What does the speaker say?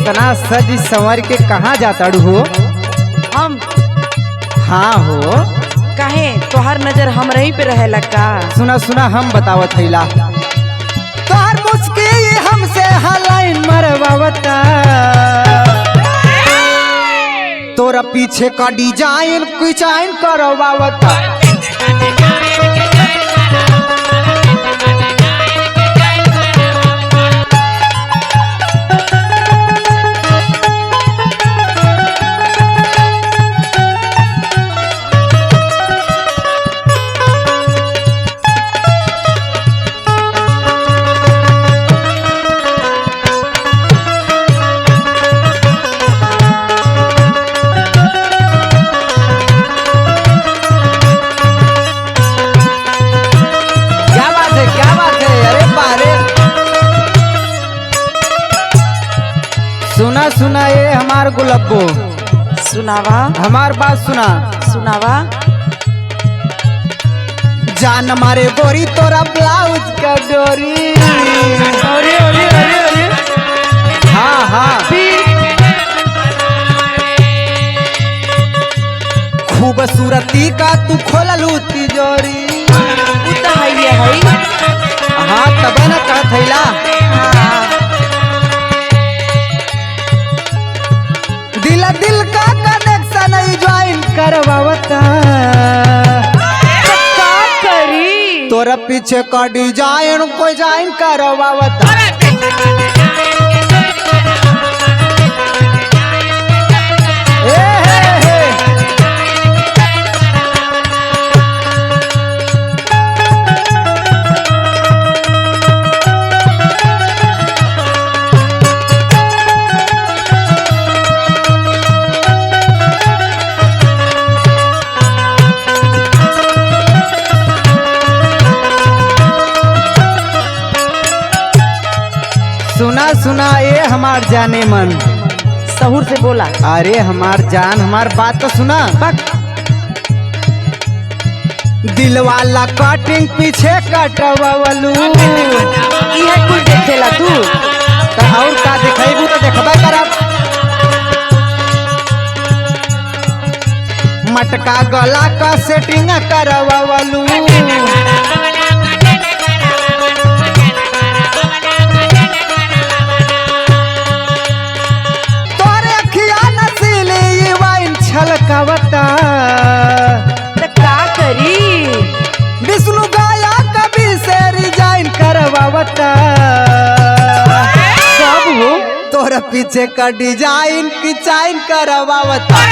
इतना सज संवर के कहाँ जाता हो? हम हाँ हो। काहे तोहर नजर हम रही पे रहेला का? सुना सुना हम बतावत हैला तोहर मुस्की हमसे हलाइन मरवावता तोरा पीछे का डिजाइन कुचाइन करवावता। सुना सुना ये हमार गुलब्बो, सुनावा हमार बात सुना। सुनावा। जान मारे गोरी तोरा ब्लाउज का डोरी। अरे अरे अरे अरे हाँ हाँ खूबसूरती का तू खोललू तिजोरी। है हाँ तबे न कहत हैला। दिल का कनेक्शन ज्वाइन करवावता का करी तोरा पीछे का डिजाइन को ज्वाइन करवावता। सुना सुना ये हमार जाने मन, सहूर से बोला। अरे हमार जान हमार बात तो सुना। दिल वाला कटिंग पीछे कटवावलू इहे कुल देखेला तू तो और का देखेबू तो देखबे करब। मटका गला का सेटिंग करवावलू छलकावता का करी विष्णु गाया कभी से रिजाइन करवावता। सब हो तोरा पीछे का डिजाइन की चाइन करवावता।